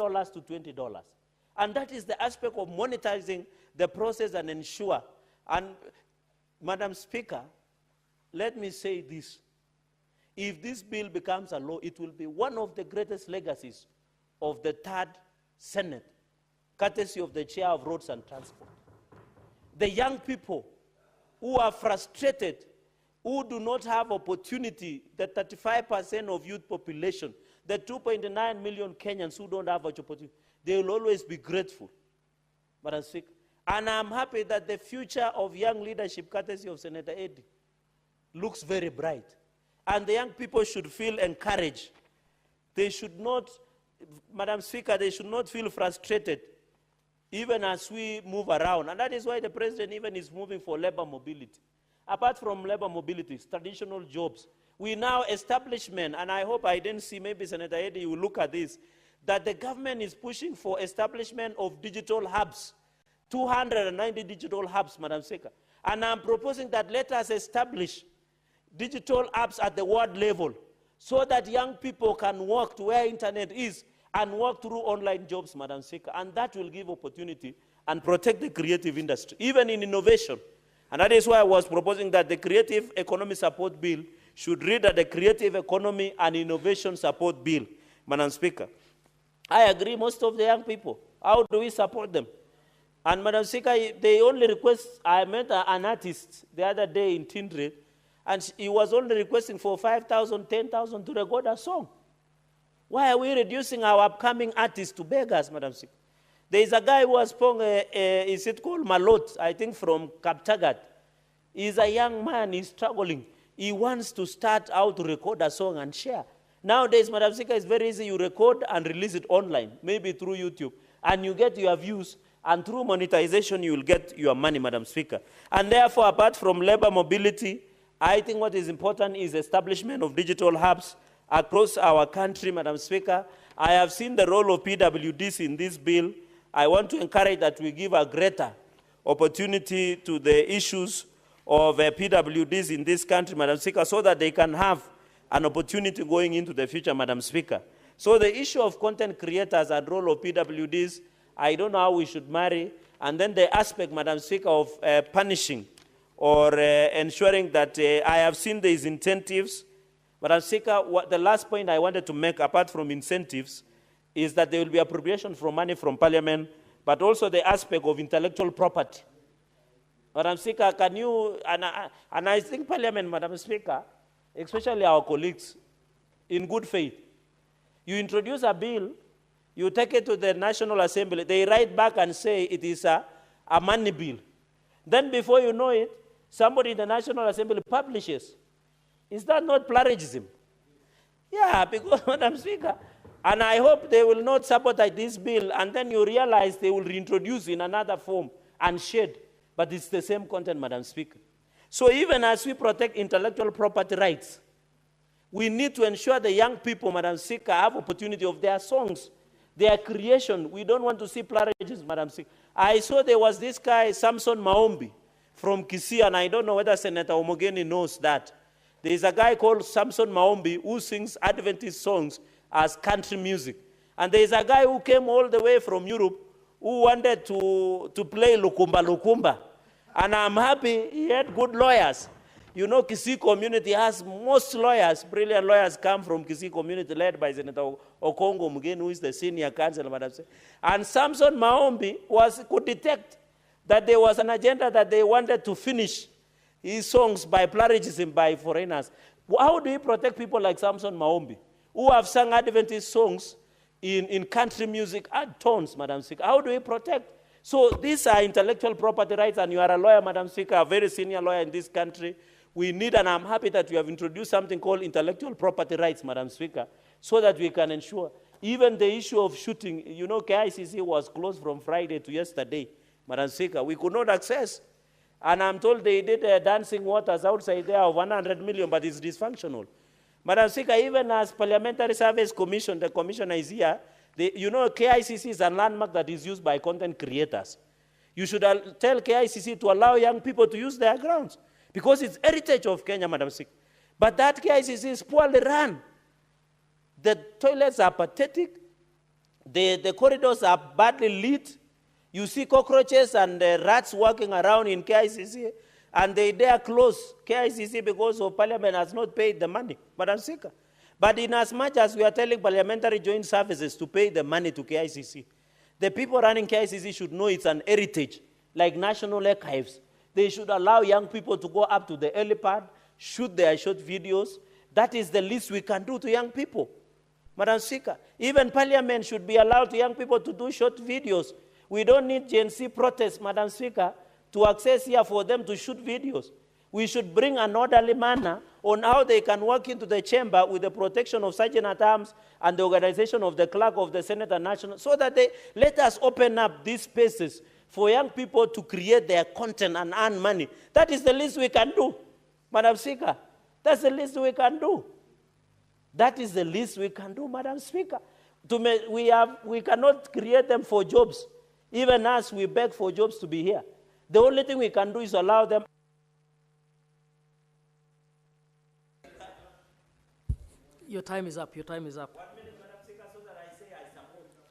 $10 to $20. And that is the aspect of monetizing the process and ensure. And Madam Speaker, let me say this. If this bill becomes a law, it will be one of the greatest legacies of the third Senate, courtesy of the Chair of Roads and Transport. The young people who are frustrated, who do not have opportunity, the 35% of youth population, the 2.9 million Kenyans who don't have opportunity, they will always be grateful. Madam Speaker. And I'm happy that the future of young leadership, courtesy of Senator Eddie, looks very bright. And the young people should feel encouraged. They should not, Madam Speaker, they should not feel frustrated, even as we move around. And that is why the president even is moving for labor mobility. Apart from labor mobility, traditional jobs, we now establishment, and I hope I didn't see, maybe Senator Eddie will look at this, that the government is pushing for establishment of digital hubs, 290 digital hubs, Madam Speaker. And I'm proposing that let us establish digital hubs at the ward level so that young people can walk to where internet is and walk through online jobs, Madam Speaker. And that will give opportunity and protect the creative industry, even in innovation. And that is why I was proposing that the Creative Economy Support Bill should read as the Creative Economy and Innovation Support Bill, Madam Speaker. I agree, most of the young people, how do we support them? And Madam Speaker, they only request, I met an artist the other day in Tindre, and he was only requesting for 5,000, 10,000 to record a song. Why are we reducing our upcoming artists to beggars, Madam Speaker? There is a guy who was pong, is it called Malot, I think from Kaptagat. He's a young man, he's struggling. He wants to start out to record a song and share. Nowadays, Madam Speaker, it's very easy. You record and release it online, maybe through YouTube, and you get your views, and through monetization, you will get your money, Madam Speaker. And therefore, apart from labor mobility, I think what is important is establishment of digital hubs across our country, Madam Speaker. I have seen the role of PWDs in this bill. I want to encourage that we give a greater opportunity to the issues of PWDs in this country, Madam Speaker, so that they can have an opportunity going into the future, Madam Speaker. So the issue of content creators and role of PWDs, I don't know how we should marry. And then the aspect, Madam Speaker, of punishing or ensuring that I have seen these incentives. Madam Speaker, the last point I wanted to make, apart from incentives, is that there will be appropriation from money from Parliament, but also the aspect of intellectual property. Madam Speaker, can you, and I think Parliament, Madam Speaker, especially our colleagues, in good faith, you introduce a bill, you take it to the National Assembly, they write back and say it is a money bill. Then before you know it, somebody in the National Assembly publishes. Is that not plagiarism? Yeah, because, Madam Speaker, and I hope they will not sabotage this bill, and then you realize they will reintroduce in another form and shed, but it's the same content, Madam Speaker. So even as we protect intellectual property rights, we need to ensure the young people, Madam Speaker, have opportunity of their songs, their creation. We don't want to see plagiarism, Madam Speaker. I saw there was this guy, Samson Maombi, from Kisii, and I don't know whether Senator Omogeni knows that. There is a guy called Samson Maombi who sings Adventist songs as country music. And there is a guy who came all the way from Europe who wanted to play Lukumba Lukumba. And I'm happy he had good lawyers. You know, Kisii community has most lawyers, brilliant lawyers come from Kisii community led by Senator Okongo Mugeni, who is the senior counsel, Madam Speaker. And Samson Maombi could detect that there was an agenda that they wanted to finish his songs by plagiarism by foreigners. How do we protect people like Samson Maombi, who have sung Adventist songs in country music at tones, Madam Speaker? How do we protect? So these are intellectual property rights, and you are a lawyer, Madam Speaker, a very senior lawyer in this country. We need, and I'm happy that you have introduced something called intellectual property rights, Madam Speaker, so that we can ensure. Even the issue of shooting, you know, KICC was closed from Friday to yesterday, Madam Speaker. We could not access. And I'm told they did dancing waters outside there of 100 million, but it's dysfunctional. Madam Speaker, even as Parliamentary Service Commission, the commissioner is here, you know, KICC is a landmark that is used by content creators. You should tell KICC to allow young people to use their grounds, because it's heritage of Kenya, Madam Speaker. But that KICC is poorly run. The toilets are pathetic. The corridors are badly lit. You see cockroaches and rats walking around in KICC, and they dare close KICC because of Parliament has not paid the money, Madam Speaker. But in as much as we are telling parliamentary joint services to pay the money to KICC, the people running KICC should know it's an heritage, like National Archives. They should allow young people to go up to the helipad, shoot their short videos. That is the least we can do to young people. Madam Speaker, even Parliament should be allowed to young people to do short videos. We don't need Gen Z protests, Madam Speaker, to access here for them to shoot videos. We should bring an orderly manner on how they can walk into the chamber with the protection of Sergeant-at-Arms and the organization of the clerk of the Senate and National, so that they let us open up these spaces for young people to create their content and earn money. That is the least we can do, Madam Speaker. That's the least we can do. That is the least we can do, Madam Speaker. We cannot create them for jobs. Even us, we beg for jobs to be here. The only thing we can do is allow them. Your time is up. Your time is up. 1 minute, Madam Speaker, so that I say I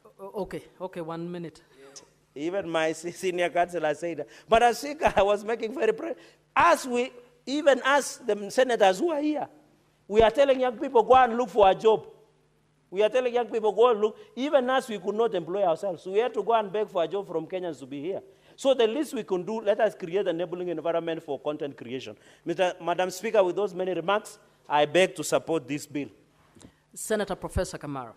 support. Okay, 1 minute. Yes. Even my senior councillor said that. Madam Speaker, I was making very even as the senators who are here, we are telling young people, go and look for a job. We are telling young people, go and look. Even us, we could not employ ourselves. So we had to go and beg for a job from Kenyans to be here. So the least we can do, let us create an enabling environment for content creation. Madam Speaker, with those many remarks, I beg to support this bill. Senator Professor Kamara.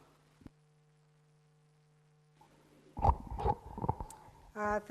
Thank